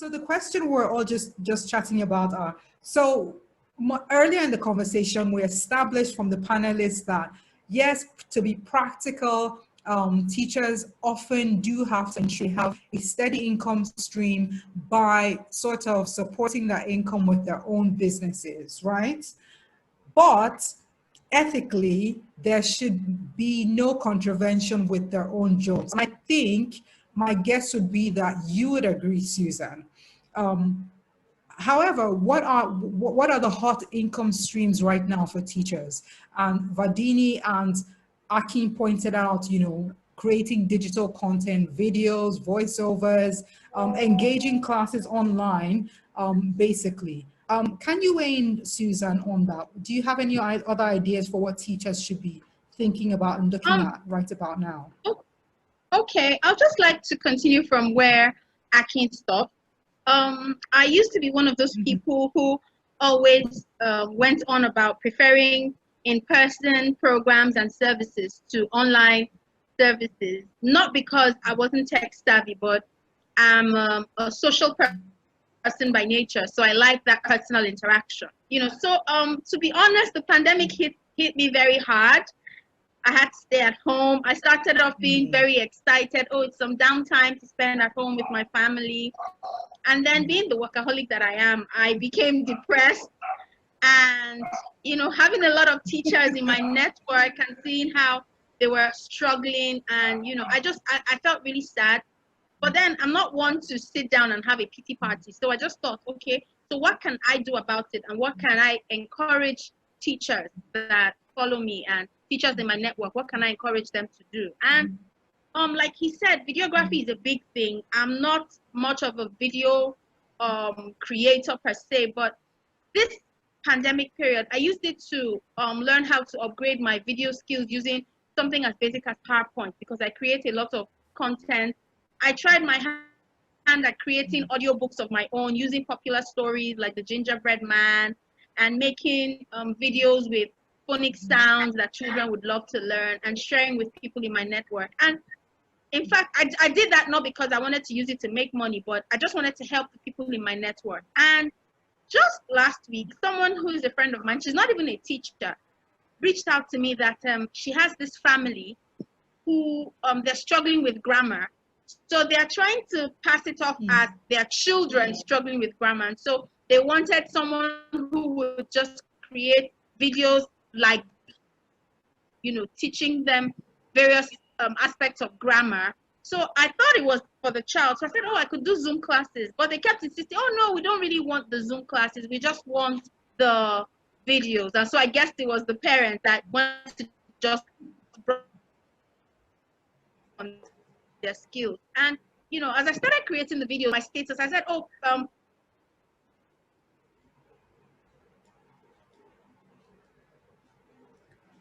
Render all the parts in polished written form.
So the question we're all just chatting about earlier in the conversation, we established from the panelists that yes, to be practical, teachers often do have to ensure have a steady income stream by sort of supporting that income with their own businesses, right? But ethically, there should be no contravention with their own jobs. And I think my guess would be that you would agree, Susan. However, what are the hot income streams right now for teachers? And Vardini and Akin pointed out, creating digital content, videos, voiceovers, engaging classes online, basically. Can you weigh in, Susan, on that? Do you have any other ideas for what teachers should be thinking about and looking at right about now? Okay, I'll just like to continue from where Akin stopped. I used to be one of those people who always went on about preferring in-person programs and services to online services, not because I wasn't tech savvy, but I'm a social person by nature, so I like that personal interaction. So to be honest, the pandemic hit me very hard. I had to stay at home. I started off being very excited. Oh, it's some downtime to spend at home with my family. And then being the workaholic that I am, I became depressed. And, having a lot of teachers in my network and seeing how they were struggling. And, I felt really sad. But then I'm not one to sit down and have a pity party. So I just thought, okay, so what can I do about it? And what can I encourage teachers that follow me and teachers in my network, what can I encourage them to do? And like he said, videography is a big thing. I'm not much of a video creator per se, but this pandemic period, I used it to learn how to upgrade my video skills using something as basic as PowerPoint, because I create a lot of content. I tried my hand at creating audiobooks of my own using popular stories like The Gingerbread Man, and making videos with phonic sounds that children would love to learn and sharing with people in my network. And in fact, I did that not because I wanted to use it to make money, but I just wanted to help the people in my network. And just last week, someone who is a friend of mine, she's not even a teacher, reached out to me that she has this family who they're struggling with grammar. So they're trying to pass it off as their children struggling with grammar. And so they wanted someone who would just create videos like, teaching them various aspects of grammar. So I thought it was for the child. So I said, oh, I could do Zoom classes. But they kept insisting, oh, no, we don't really want the Zoom classes. We just want the videos. And so I guess it was the parent that wanted to just on their skills. And, as I started creating the video, my status, I said, oh,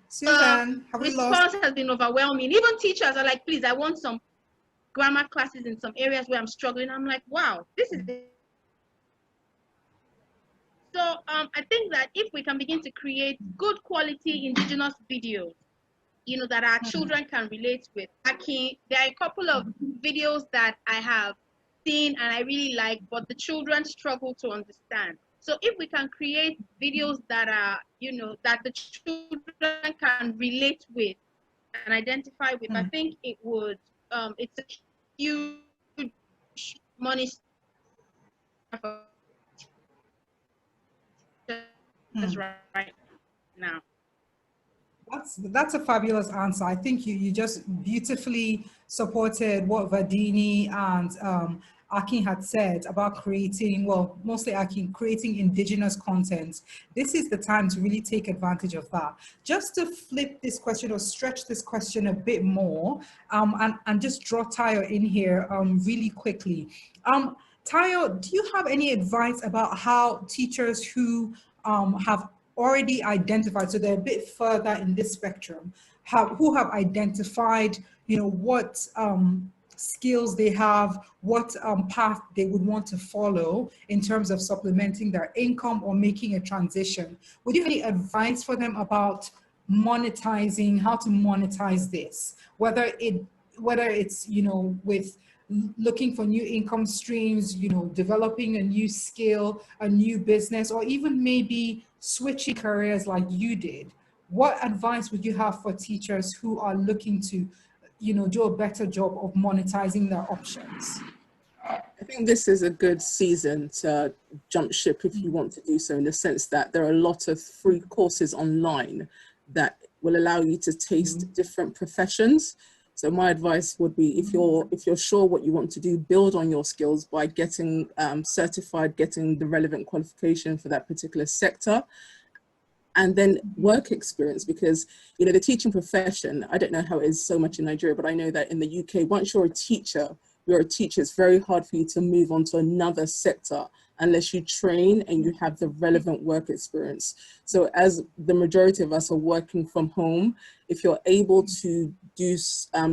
Susan, have we lost? Response has been overwhelming. Even teachers are like, please, I want some grammar classes in some areas where I'm struggling. I'm like, wow, this is it. So I think that if we can begin to create good quality indigenous videos, that our children can relate with. There are a couple of videos that I have seen and I really like, but the children struggle to understand. So if we can create videos that are, that the children can relate with and identify with, I think it would, it's a huge money right now. That's a fabulous answer. I think you just beautifully supported what Vardini and Akin had said about creating, well, mostly Akin, creating indigenous content. This is the time to really take advantage of that. Just to flip this question or stretch this question a bit more, and just draw Tayo in here really quickly. Tayo, do you have any advice about how teachers who have already identified, so they're a bit further in this spectrum, who have identified, what skills they have, what path they would want to follow in terms of supplementing their income or making a transition? Would you have any advice for them about monetizing, how to monetize this, whether it's, with looking for new income streams, you know, developing a new skill, a new business, or even maybe switching careers like you did, what advice would you have for teachers who are looking to, you know, do a better job of monetizing their options? I think this is a good season to jump ship if you want to do so, in the sense that there are a lot of free courses online that will allow you to taste different professions. So my advice would be, if you're sure what you want to do, build on your skills by getting certified, getting the relevant qualification for that particular sector, and then work experience. Because, you know, the teaching profession, I don't know how it is so much in Nigeria, but I know that in the UK, once you're a teacher, it's very hard for you to move on to another sector unless you train and you have the relevant work experience. So as the majority of us are working from home, if you're able to do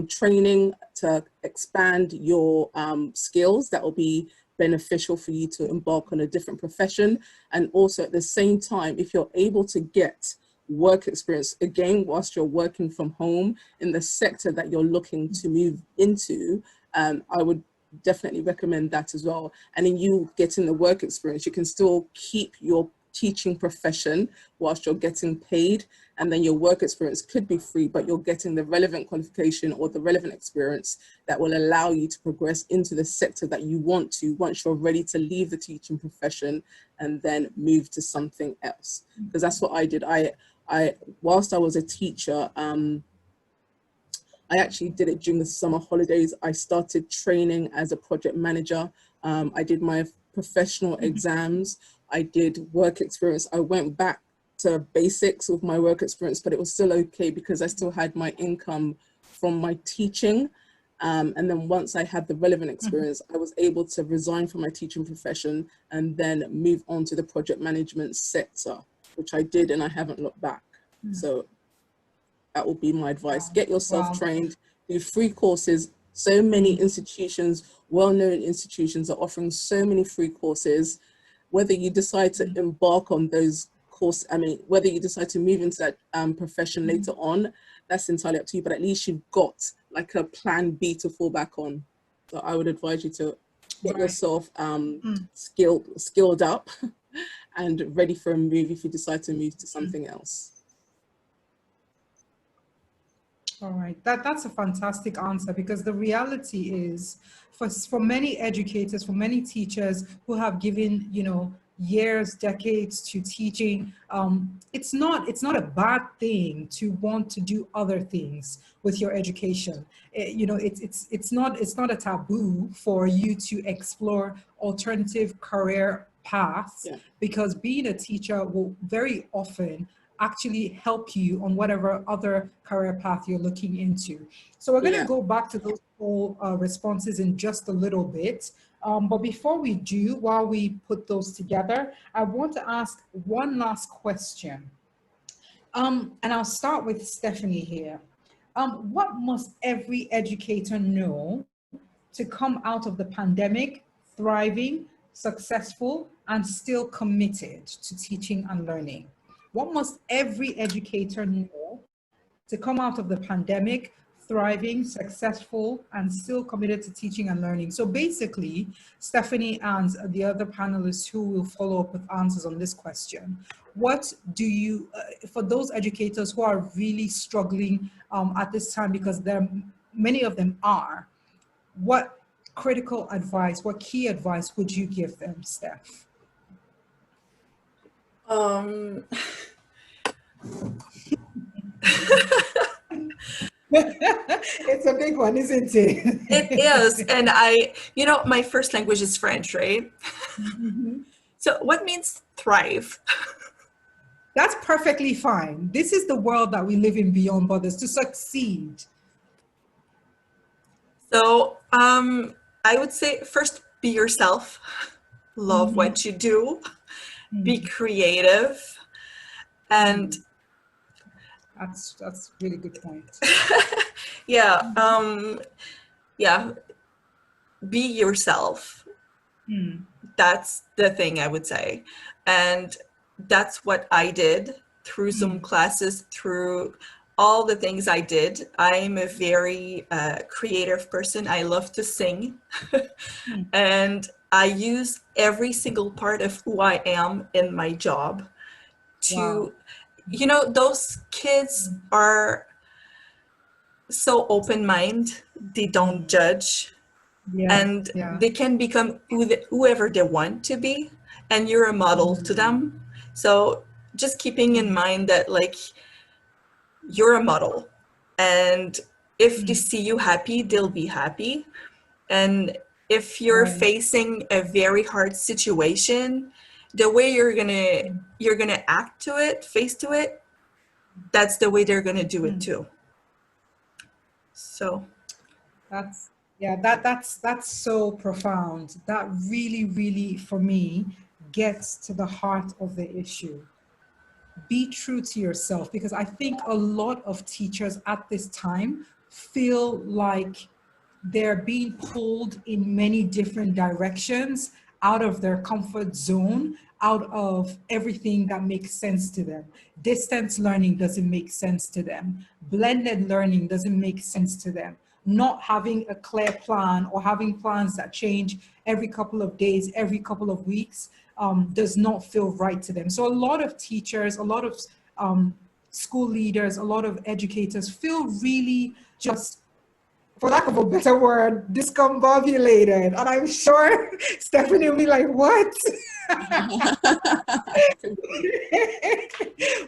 training to expand your skills, that will be beneficial for you to embark on a different profession. And also at the same time, if you're able to get work experience, again, whilst you're working from home in the sector that you're looking to move into, I would definitely recommend that as well. And in you getting the work experience, you can still keep your teaching profession whilst you're getting paid, and then your work experience could be free, but you're getting the relevant qualification or the relevant experience that will allow you to progress into the sector that you want to, once you're ready to leave the teaching profession and then move to something else. Because that's what I did. Whilst I was a teacher, I actually did it during the summer holidays. I started training as a project manager. I did my professional exams. I did work experience. I went back to basics with my work experience, but it was still okay because I still had my income from my teaching. And then once I had the relevant experience, I was able to resign from my teaching profession and then move on to the project management sector, which I did, and I haven't looked back. So that will be my advice. Get yourself trained, do free courses. So many institutions, well-known institutions, are offering so many free courses. Whether you decide to embark on those courses, whether you decide to move into that profession later on, that's entirely up to you, but at least you've got like a plan B to fall back on. So I would advise you to get yourself skilled up and ready for a move if you decide to move to something else. All right, that's a fantastic answer, because the reality is, for many educators, for many teachers who have given, you know, years, decades to teaching, it's not a bad thing to want to do other things with your education. You know, it's not a taboo for you to explore alternative career paths, because being a teacher will very often actually help you on whatever other career path you're looking into. So we're going to go back to those poll responses in just a little bit. But before we do, while we put those together, I want to ask one last question. And I'll start with Stephanie here. What must every educator know to come out of the pandemic thriving, successful, and still committed to teaching and learning? What must every educator know to come out of the pandemic thriving, successful, and still committed to teaching and learning? So basically, Stephanie and the other panelists who will follow up with answers on this question, what do you, for those educators who are really struggling at this time, because many of them are, what critical advice, what key advice would you give them, Steph? It's a big one, isn't it? It is. And you know, my first language is French, right? So what means thrive? That's perfectly fine. This is the world that we live in beyond borders, to succeed. So I would say, first, be yourself, love what you do, be creative, and that's a really good point. Be yourself. That's the thing I would say. And that's what I did through Zoom classes, through all the things I did. I'm a very creative person. I love to sing. And I use every single part of who I am in my job Wow. to, those kids are so open-minded, they don't judge, Yeah, and yeah. they can become whoever they want to be, and you're a model to them. So just keeping in mind that, like, you're a model, and if they see you happy, they'll be happy. And if you're Right. facing a very hard situation, the way you're gonna act to it, face to it, that's the way they're gonna do it too. So That's yeah, that's so profound. That really, really, for me, gets to the heart of the issue. Be true to yourself, because I think a lot of teachers at this time feel like they're being pulled in many different directions, out of their comfort zone, out of everything that makes sense to them. Distance learning doesn't make sense to them. Blended learning doesn't make sense to them. Not having a clear plan, or having plans that change every couple of days, every couple of weeks, does not feel right to them. So a lot of teachers, a lot of school leaders, a lot of educators feel really just, for lack of a better word, discombobulated. And I'm sure Stephanie will be like, what?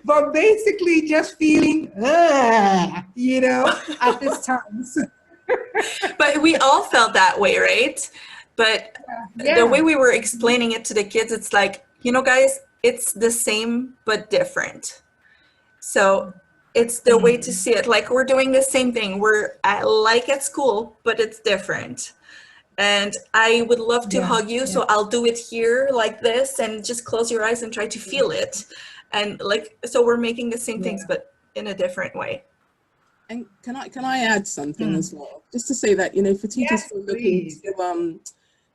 But basically just feeling, at this time. but we all felt that way, right? But the way we were explaining it to the kids, it's like, guys, it's the same but different. So it's the way to see it. Like, we're doing the same thing. We're like at school, but it's different. And I would love to hug you, so I'll do it here like this, and just close your eyes and try to feel it. And like, so we're making the same things, but in a different way. And can I add something as well? Just to say that, for teachers who are looking to,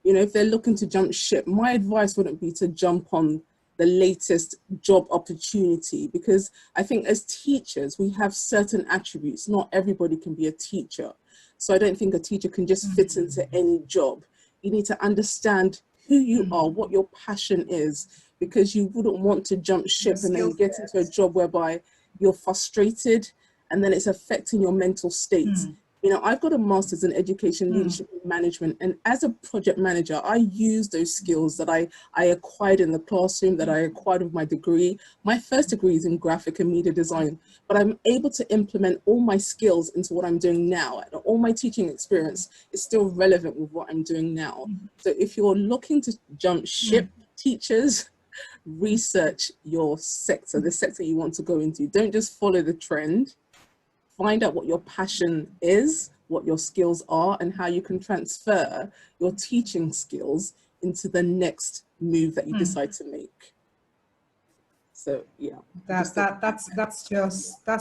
if they're looking to jump ship, my advice wouldn't be to jump on the latest job opportunity, because I think as teachers, we have certain attributes. Not everybody can be a teacher. So I don't think a teacher can just fit into any job. You need to understand who you are, what your passion is, because you wouldn't want to jump ship and then get into a job whereby you're frustrated and then it's affecting your mental state. I've got a master's in education, leadership and management. And as a project manager, I use those skills that I acquired in the classroom, that I acquired with my degree. My first degree is in graphic and media design, but I'm able to implement all my skills into what I'm doing now. And all my teaching experience is still relevant with what I'm doing now. So if you're looking to jump ship, teachers, research your sector, the sector you want to go into. Don't just follow the trend. Find out what your passion is, what your skills are, and how you can transfer your teaching skills into the next move that you decide to make. So yeah, that's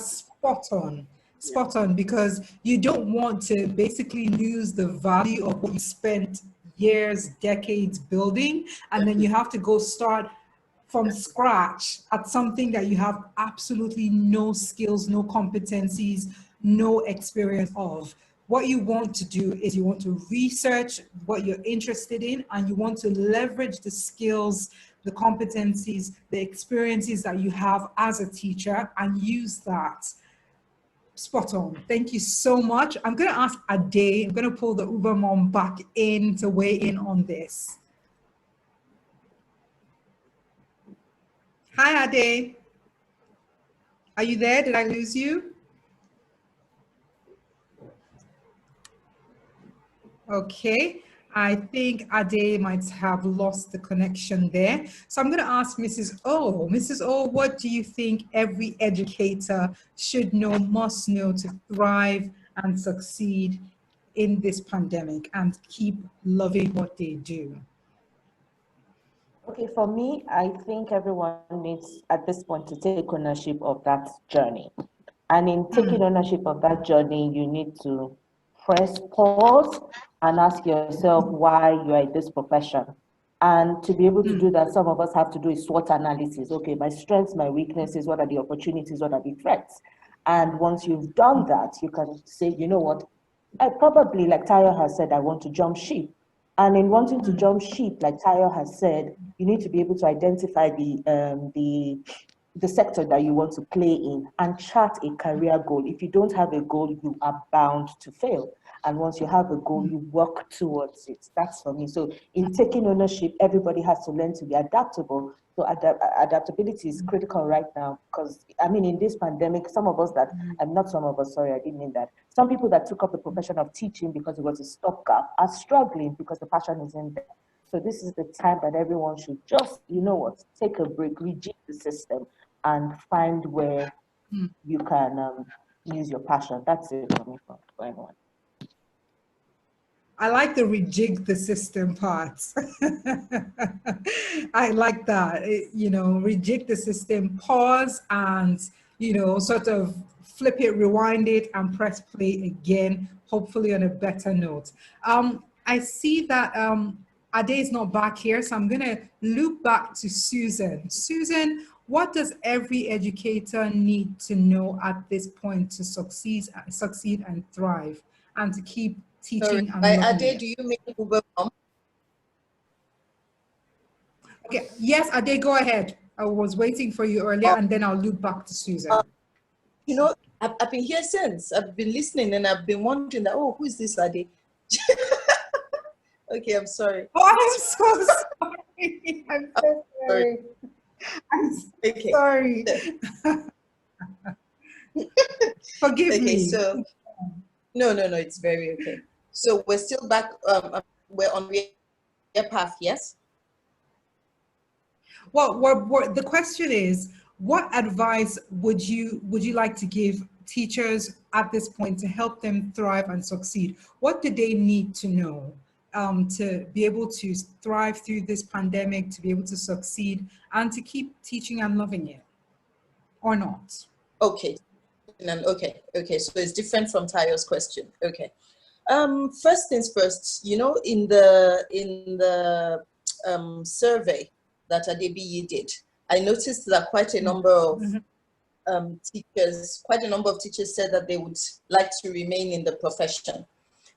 spot on. Spot on, because you don't want to basically lose the value of what you spent years, decades building, and then you have to go start from scratch at something that you have absolutely no skills, no competencies, no experience of. What you want to do is you want to research what you're interested in, and you want to leverage the skills, the competencies, the experiences that you have as a teacher, and use that. Spot on. Thank you so much. I'm going to ask Ade, I'm going to pull the Uber mom back in to weigh in on this. Hi, Ade. Are you there? Did I lose you? Okay. I think Ade might have lost the connection there. So I'm going to ask Mrs. O. Mrs. O, what do you think every educator should know, must know to thrive and succeed in this pandemic and keep loving what they do? Okay, for me, I think everyone needs at this point to take ownership of that journey. And in taking ownership of that journey, you need to first pause and ask yourself why you are in this profession. And to be able to do that, some of us have to do a SWOT analysis. Okay, my strengths, my weaknesses, what are the opportunities, what are the threats? And once you've done that, you can say, you know what, I probably, like Tayo has said, I want to jump ship. And in wanting to jump ship, like Tayo has said, you need to be able to identify the sector that you want to play in and chart a career goal. If you don't have a goal, you are bound to fail. And once you have a goal, you work towards it. That's for me. So in taking ownership, everybody has to learn to be adaptable. So adaptability is critical right now because, I mean, in this pandemic, some of us that, and not some of us, sorry, I didn't mean that. Some people that took up the profession of teaching because it was a stopgap are struggling because the passion isn't there. So this is the time that everyone should just, you know what, take a break, rejig the system and find where you can use your passion. That's it for me, for everyone. I like the rejig the system part. I like that. You know, rejig the system, pause and, you know, sort of flip it, rewind it and press play again, hopefully on a better note. I see that Ade is not back here, so I'm going to loop back to Susan. Susan, what does every educator need to know at this point to succeed and thrive and to keep teaching and learning? Ade, do you mean Google Form? Okay, yes, Ade, go ahead. I was waiting for you earlier, and then I'll loop back to Susan. You know, I've been here since. I've been listening, and I've been wondering that, oh, who is this Ade? Okay, I'm sorry. Oh, I'm so sorry. I'm so sorry. I'm so Okay. sorry. Forgive me. Okay, so no, it's very okay. So we're still back. We're on your path, yes? Well, the question is, what advice would you like to give teachers at this point to help them thrive and succeed? What do they need to know to be able to thrive through this pandemic, to be able to succeed, and to keep teaching and loving it, or not? Okay. Okay. So it's different from Tayo's question. Okay. First things first. You know, in the survey that Adebiyi did, I noticed that quite a number of teachers said that they would like to remain in the profession.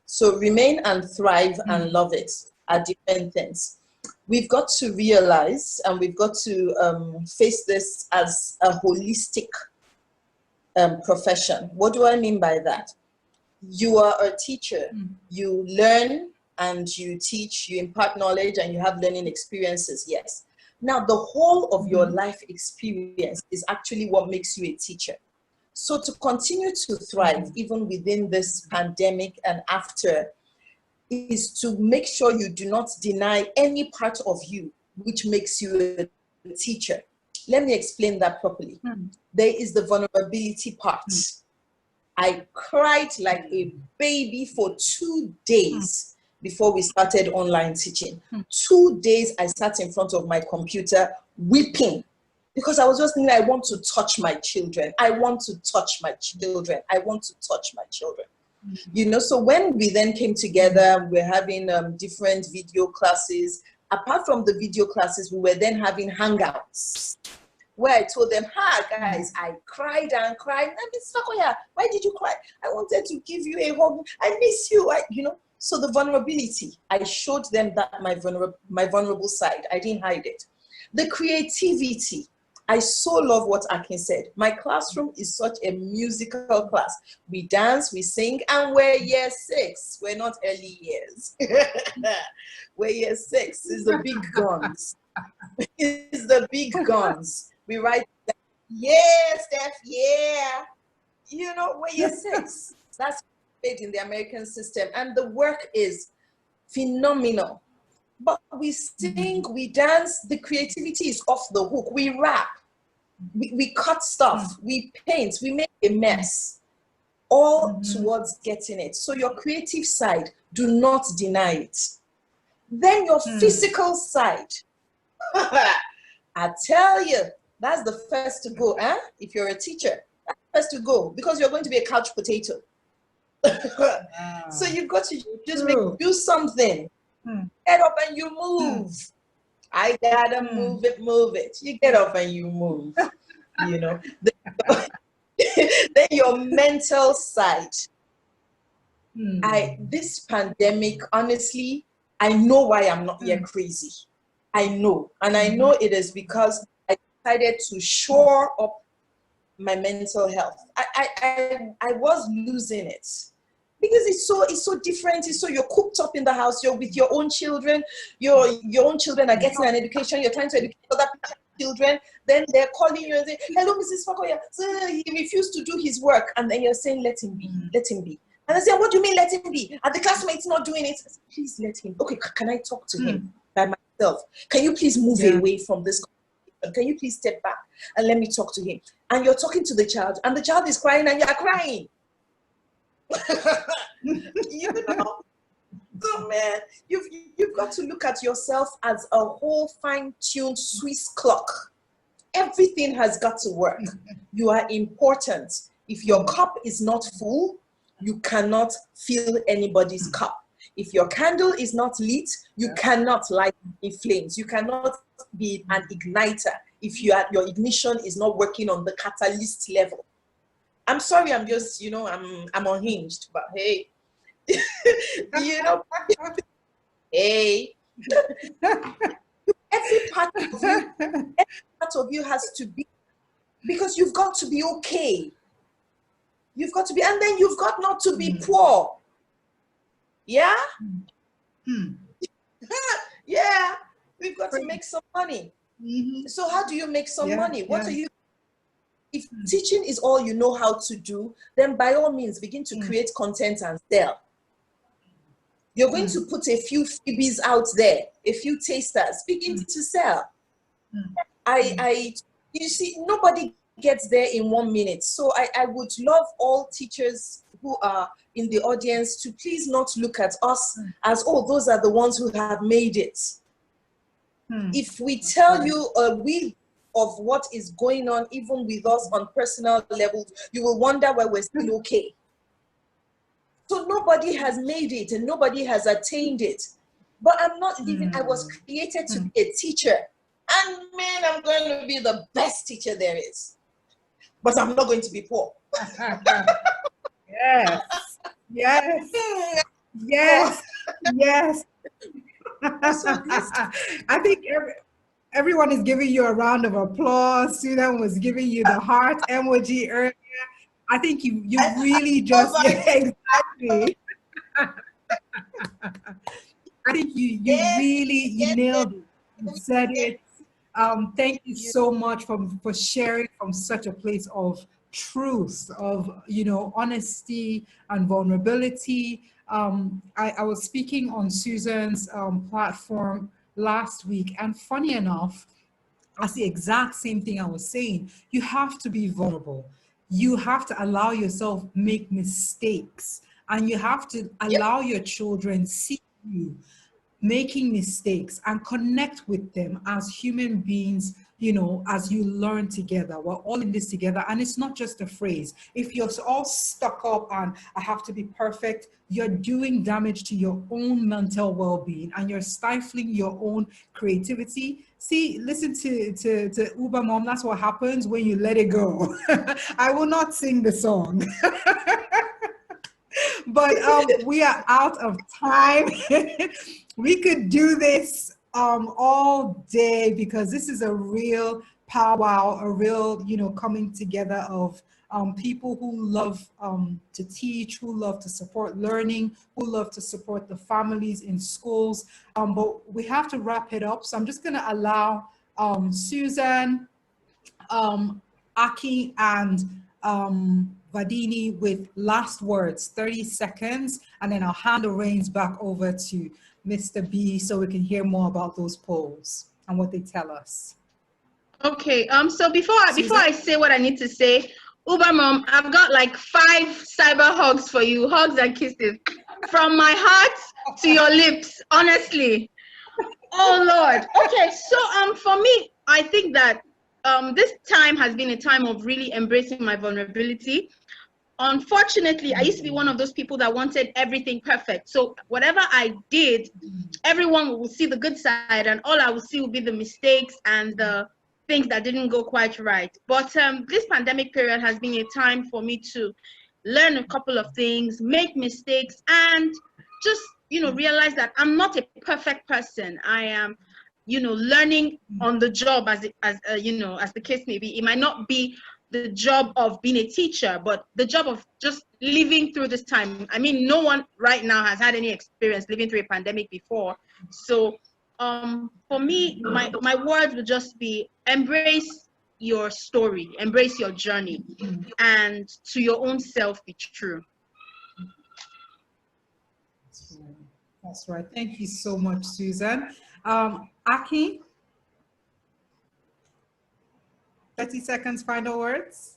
So remain and thrive and love it are different things. We've got to realize, and we've got to face this as a holistic profession. What do I mean by that? You are a teacher. You learn and you teach, you impart knowledge, and you have learning experiences, yes. Now, the whole of your life experience is actually what makes you a teacher. So to continue to thrive, even within this pandemic and after, is to make sure you do not deny any part of you which makes you a teacher. Let me explain that properly. There is the vulnerability part. I cried like a baby for 2 days before we started online teaching. 2 days I sat in front of my computer weeping because I was just thinking, I want to touch my children. I want to touch my children. I want to touch my children. You know, so when we then came together, we're having different video classes. Apart from the video classes, we were then having hangouts where I told them, hi guys, I cried and cried. Miss Fakoya, why did you cry? I wanted to give you a hug. I miss you. You know, so the vulnerability, I showed them that my vulnerable side. I didn't hide it. The creativity, I so love what Akin said. My classroom is such a musical class. We dance, we sing, and we're year 6. We're not early years. We're year 6. It's the big guns. It's the big guns. We write, yeah, Steph, yeah. You know, we're year 6. That's made in the American system. And the work is phenomenal. But we sing, we dance, the creativity is off the hook. We rap, we cut stuff, we paint, we make a mess, all towards getting it. So your creative side, do not deny it. Then your physical side, I tell you, that's the first to go, eh? If you're a teacher, that's the first to go, because you're going to be a couch potato. So you've got to just do something. Get up and you move. I gotta move it. You get up and you move. You know, Then your mental side. This pandemic, honestly, I know why I'm not yet crazy. I know. And I know it is because I decided to shore up my mental health. I was losing it. Because it's so different. It's so you're cooped up in the house. You're with your own children. Your own children are getting an education. You're trying to educate other children. Then they're calling you and saying, "Hello, Mrs. Fakoya." So he refused to do his work, and then you're saying, "Let him be. Let him be." And I say, "What do you mean, let him be? And the classmate's not doing it." I say, "Please let him. Okay, can I talk to him by myself? Can you please move away from this? Can you please step back and let me talk to him?" And you're talking to the child, and the child is crying, and you're crying. You know, so man, you've got to look at yourself as a whole fine-tuned Swiss clock. Everything has got to work. You are important. If your cup is not full, you cannot fill anybody's cup. If your candle is not lit, you cannot light in flames. You cannot be an igniter if your ignition is not working on the catalyst level. I'm sorry, I'm just, I'm unhinged, but hey, hey, every part of you has to be, because you've got to be okay. You've got to be, and then you've got not to be poor. Yeah? Yeah, we've got to make some money. So how do you make some money? What are you? If teaching is all you know how to do, then by all means begin to create content and sell. You're going to put a few freebies out there, a few tasters, begin to sell. You see, nobody gets there in 1 minute. So I would love all teachers who are in the audience to please not look at us as, oh, those are the ones who have made it. If we tell you of what is going on, even with us on personal levels, you will wonder why we're still okay. So nobody has made it and nobody has attained it. But I'm not living, I was created to be a teacher. And man, I'm going to be the best teacher there is. But I'm not going to be poor. Yes. Yes. Yes. Yes. I think everyone is giving you a round of applause. Susan was giving you the heart emoji earlier. I think you really just, exactly. I think you really nailed it. You said it. Thank you so much for sharing from such a place of truth, of honesty and vulnerability. I was speaking on Susan's platform last week, and funny enough, that's the exact same thing I was saying. You have to be vulnerable. You have to allow yourself make mistakes, and you have to allow your children see you making mistakes and connect with them as human beings, as you learn together. We're all in this together. And it's not just a phrase. If you're all stuck up and I have to be perfect, you're doing damage to your own mental well-being and you're stifling your own creativity. See, listen to Uber Mom. That's what happens when you let it go. I will not sing the song. But we are out of time. We could do this all day because this is a real powwow, a real, coming together of people who love to teach, who love to support learning, who love to support the families in schools. But we have to wrap it up. So I'm just going to allow Susan, Aki, and Vadini with last words, 30 seconds, and then I'll hand the reins back over to Mr. B so we can hear more about those polls and what they tell us. Okay, so before I say what I need to say, Uber Mom, I've got like 5 cyber hugs for you, hugs and kisses, from my heart to your lips, honestly. Oh Lord. Okay, so for me, I think that this time has been a time of really embracing my vulnerability. Unfortunately, I used to be one of those people that wanted everything perfect. So whatever I did, everyone will see the good side and all I will see will be the mistakes and the things that didn't go quite right. But this pandemic period has been a time for me to learn a couple of things, make mistakes, and just, realize that I'm not a perfect person. I am, learning on the job as the case may be. It might not be the job of being a teacher, but the job of just living through this time. I mean, no one right now has had any experience living through a pandemic before. So for me, my words would just be embrace your story, embrace your journey, and to your own self be true. That's right. Thank you so much, Susan. Aki, 30 seconds, final words.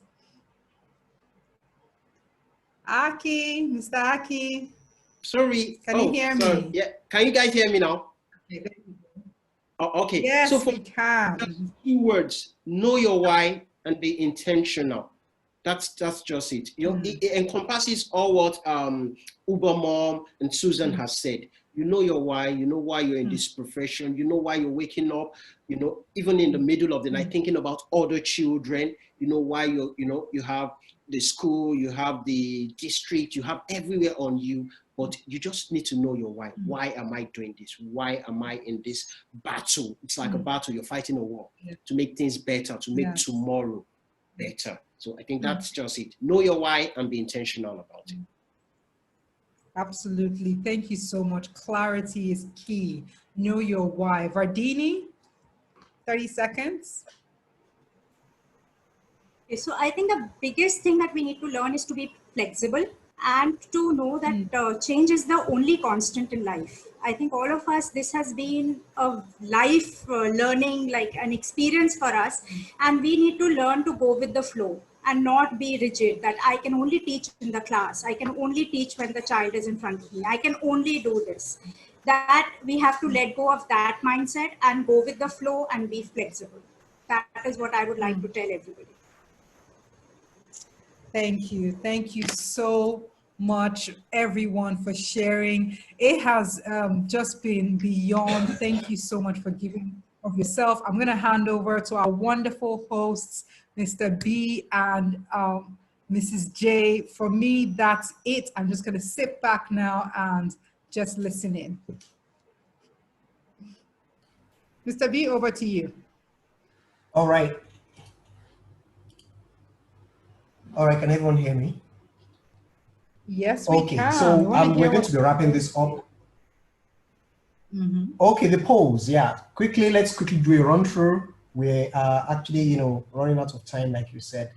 Aki, Mr. Aki. Sorry. Can you hear me? Yeah. Can you guys hear me now? Oh, okay. Yes, so we can. 2 words: know your why and be intentional. That's just it. It encompasses all what Uber Mom and Susan has said. You know your why. You know why you're in this profession. You know why you're waking up. Even in the middle of the night, thinking about other children. You know why you have the school, you have the district, you have everywhere on you. But you just need to know your why. Why am I doing this? Why am I in this battle? It's like a battle. You're fighting a war to make things better, to make tomorrow better. So I think that's just it. Know your why and be intentional about it. Absolutely. Thank you so much. Clarity is key. Know your why. Vardini, 30 seconds. Okay, so I think the biggest thing that we need to learn is to be flexible and to know that change is the only constant in life. I think all of us, this has been a life learning, like an experience for us, and we need to learn to go with the flow and not be rigid that I can only teach in the class. I can only teach when the child is in front of me. I can only do this. That we have to let go of that mindset and go with the flow and be flexible. That is what I would like to tell everybody. Thank you. Thank you so much, everyone, for sharing. It has just been beyond. Thank you so much for giving of yourself. I'm going to hand over to our wonderful hosts, Mr. B and Mrs. J. For me, that's it. I'm just going to sit back now and just listen in. Mr. B, over to you. All right. All right, can everyone hear me? Yes, we can. So we're going to be wrapping this up. Okay, the polls, yeah. Let's quickly do a run through. We're actually, running out of time, like you said.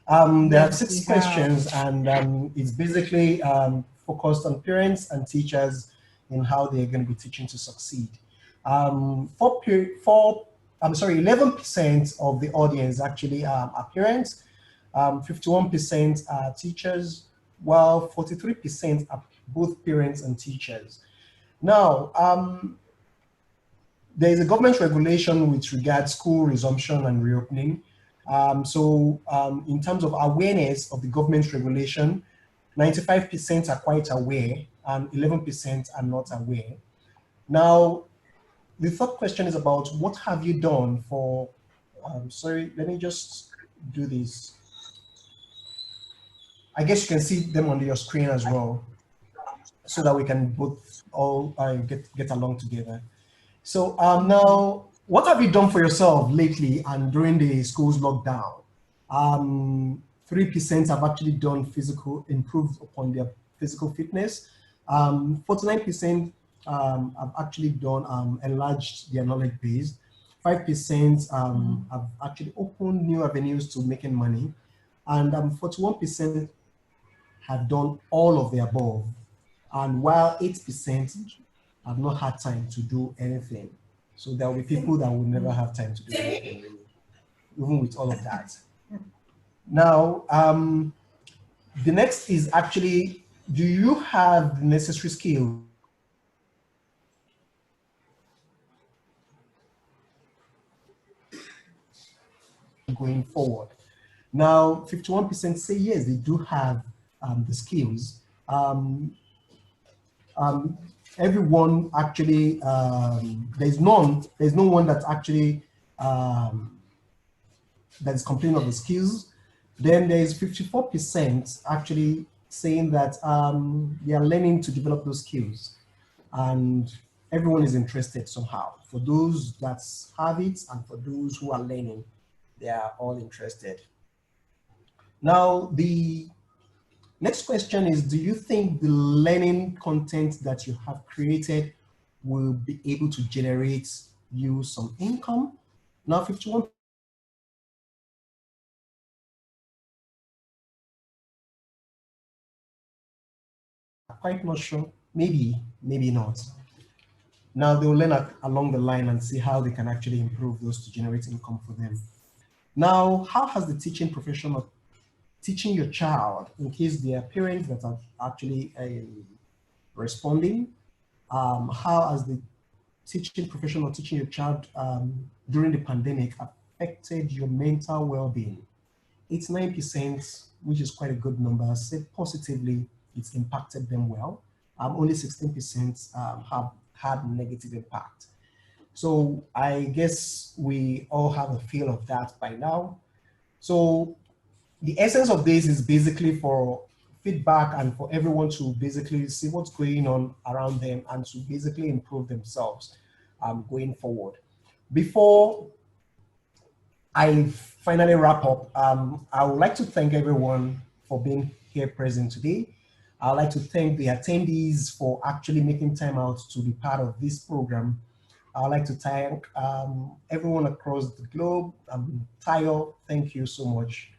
There are 6 questions, and it's basically focused on parents and teachers in how they're going to be teaching to succeed. 11% of the audience actually are parents. 51% are teachers, while 43% are both parents and teachers. Now, there is a government regulation with regards school resumption and reopening. In terms of awareness of the government regulation, 95% are quite aware and 11% are not aware. Now, the third question is about what have you done for, sorry, let me just do this. I guess you can see them on your screen as well, so that we can both all get along together. So now, what have you done for yourself lately and during the school's lockdown? 3% have actually done improved upon their physical fitness. 49% have actually done enlarged their knowledge base. 5% have actually opened new avenues to making money. And 41% have done all of the above. And while 8% have not had time to do anything. So there will be people that will never have time to do anything, really, even with all of that. Now, the next is actually, do you have the necessary skills going forward? Now, 51% say yes, they do have the skills. Everyone actually, there's no one that actually that is complaining of the skills. Then there is 54% actually saying that they are learning to develop those skills, and everyone is interested somehow. For those that have it and for those who are learning, they are all interested. Now, the next question is, do you think the learning content that you have created will be able to generate you some income? Now, 51%. Quite not sure. Maybe, maybe not. Now they'll learn along the line and see how they can actually improve those to generate income for them. Now, how has the teaching profession of teaching your child, in case there are parents that are actually responding, how has the teaching profession of teaching your child during the pandemic affected your mental well-being? 89%, which is quite a good number, said positively it's impacted them well. Only 16% have had negative impact. So I guess we all have a feel of that by now. So the essence of this is basically for feedback and for everyone to basically see what's going on around them and to basically improve themselves going forward. Before I finally wrap up, I would like to thank everyone for being here present today. I'd like to thank the attendees for actually making time out to be part of this program. I'd like to thank everyone across the globe. Tayo, thank you so much.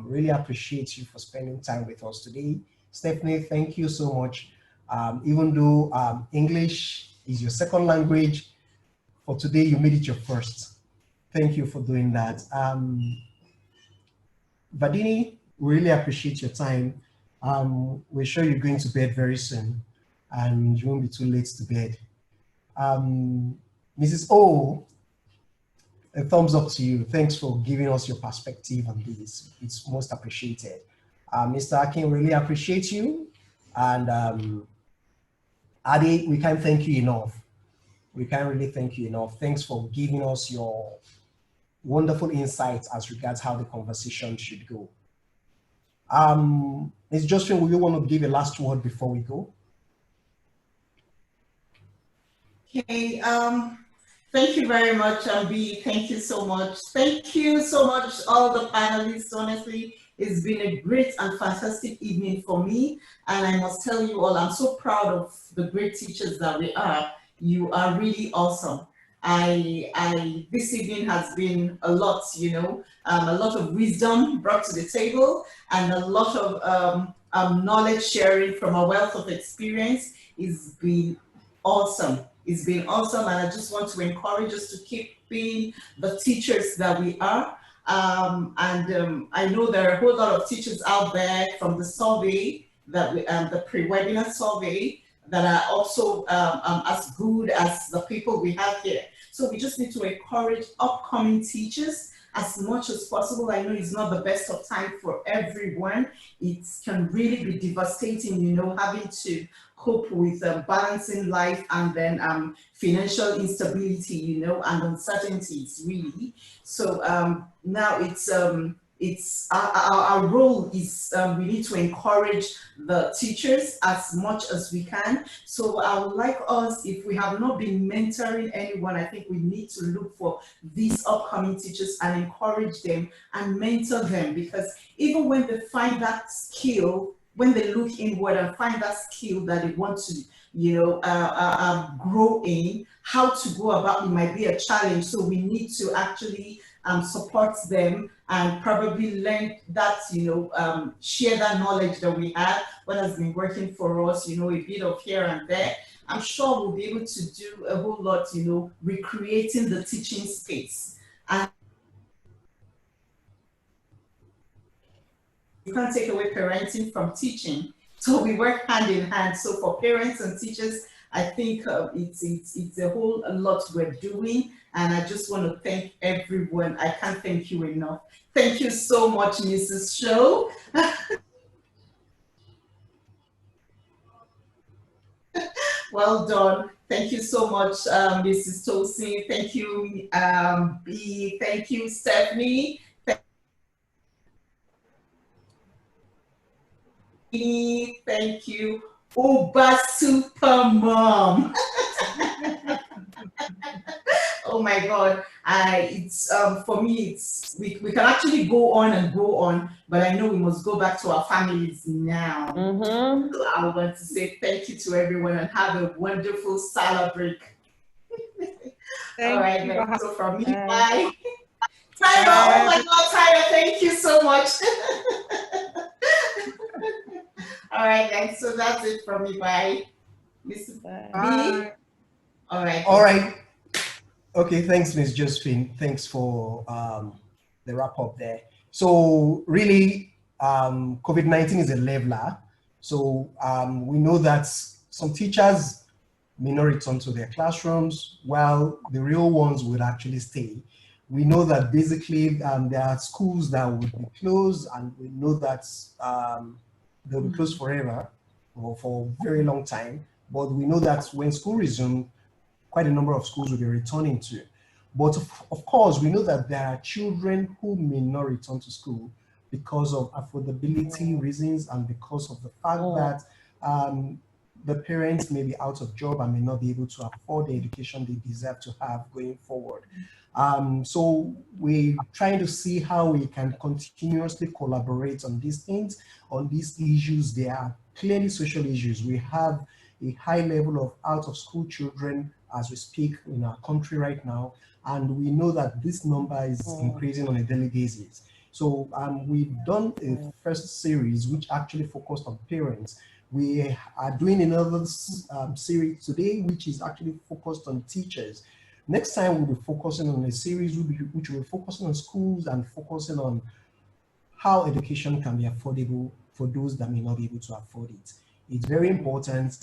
Really appreciate you for spending time with us today. Stephanie, thank you so much. Even though English is your second language, for today you made it your first. Thank you for doing that. Vadini, really appreciate your time. We're sure you're going to bed very soon and you won't be too late to bed. Mrs. O, a thumbs up to you. Thanks for giving us your perspective on this. It's most appreciated. Mr. Akin, really appreciate you. And Adi, we can't thank you enough. We can't really thank you enough. Thanks for giving us your wonderful insights as regards how the conversation should go. Ms. Josephine, will you want to give a last word before we go? Okay, thank you very much, Ambi. Thank you so much. Thank you so much, all the panelists. Honestly, it's been a great and fantastic evening for me. And I must tell you all, I'm so proud of the great teachers that we are. You are really awesome. This evening has been a lot, you know, a lot of wisdom brought to the table and a lot of knowledge sharing from a wealth of experience. It's been awesome. It's been awesome, and I just want to encourage us to keep being the teachers that we are. I know there are a whole lot of teachers out there from the survey, that we, the pre-webinar survey, that are also as good as the people we have here. So we just need to encourage upcoming teachers as much as possible. I know it's not the best of time for everyone. It can really be devastating, you know, having to cope with balancing life and then financial instability, you know, and uncertainties, really. So now it's our role is we need to encourage the teachers as much as we can. So I would like us, if we have not been mentoring anyone, I think we need to look for these upcoming teachers and encourage them and mentor them, because even when they find that skill, when they look inward and find that skill that they want to, you know, grow in, how to go about it might be a challenge. So we need to actually support them and probably learn that, you know, share that knowledge that we have, what has been working for us, you know, a bit of here and there. I'm sure we'll be able to do a whole lot, you know, recreating the teaching space. And you can't take away parenting from teaching. So we work hand in hand. So for parents and teachers, I think it's a whole lot we're doing. And I just want to thank everyone. I can't thank you enough. Thank you so much, Mrs. Show. Well done. Thank you so much, Mrs. Tosin. Thank you, B. Thank you, Stephanie. Thank you. Uber Super Mom. Oh my God. It's for me, it's we can actually go on and go on, but I know we must go back to our families now. So I want to say thank you to everyone and have a wonderful Salah break. All right, then. So from me, bye. Tyra, oh my God, Tyra, thank you so much. All right, guys, so that's it from me. Bye. Mr. B. All right. All right. Okay, thanks, Ms. Josephine. Thanks for the wrap up there. So really, COVID-19 is a leveler. So we know that some teachers may not return to their classrooms while the real ones would actually stay. We know that basically there are schools that would be closed, and we know that they'll be closed forever or for a very long time. But we know that when school resumes, quite a number of schools will be returning to. But of course, we know that there are children who may not return to school because of affordability reasons and because of the fact that the parents may be out of job and may not be able to afford the education they deserve to have going forward. So we're trying to see how we can continuously collaborate on these things, on these issues. They are clearly social issues. We have a high level of out of school children as we speak in our country right now. And we know that this number is increasing on a daily basis. So we've done a first series which actually focused on parents. We are doing another series today, which is actually focused on teachers. Next time we'll be focusing on a series which will be focusing on schools and focusing on how education can be affordable for those that may not be able to afford it. It's very important.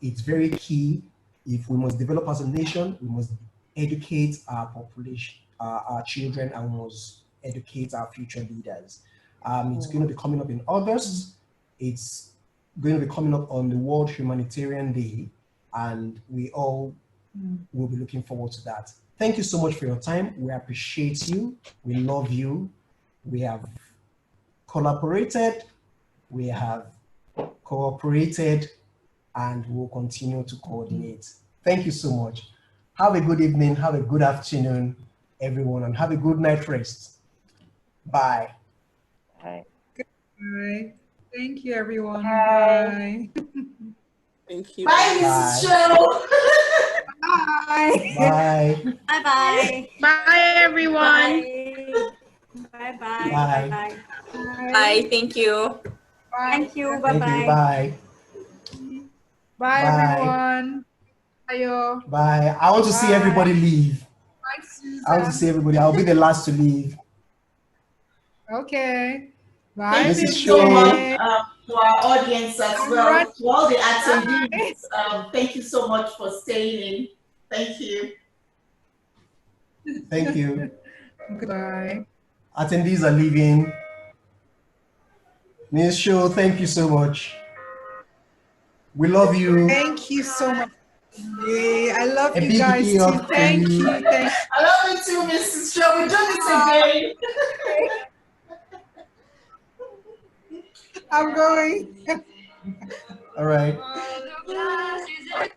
It's very key. If we must develop as a nation, we must educate our population, our children, and we must educate our future leaders. It's going to be coming up in August. It's going to be coming up on the World Humanitarian Day, and we all will be looking forward to that. Thank you so much for your time. We appreciate you. We love you. We have collaborated. We have cooperated, and we'll continue to coordinate. Thank you so much. Have a good evening, have a good afternoon, everyone, and have a good night rest. Bye. Bye. Bye. Thank you, everyone. Bye. Thank you. Bye, Mrs. Show. Bye. Bye. Bye-bye. Bye, everyone. Bye-bye. Bye. Bye-bye. Bye. Thank you. Bye. Thank you. Thank Bye-bye. you. Bye. Bye, Bye. everyone. Bye. Bye. I want to see everybody leave. Bye, Susan. I want to see everybody. I'll be the last to leave. Okay. Bye, Thank you Mrs. so Show. much to our audience as I'm well, running. to all the attendees. Thank you so much for staying in. Thank you. Thank you. Goodbye. Attendees are leaving. Ms. Show, thank you so much. We love you. Thank you so much. Yay. I love A you big guys E too. up for Thank you. you. Thank I love you too, Mrs. Show. We'll do this again. I'm going. All right. All the glasses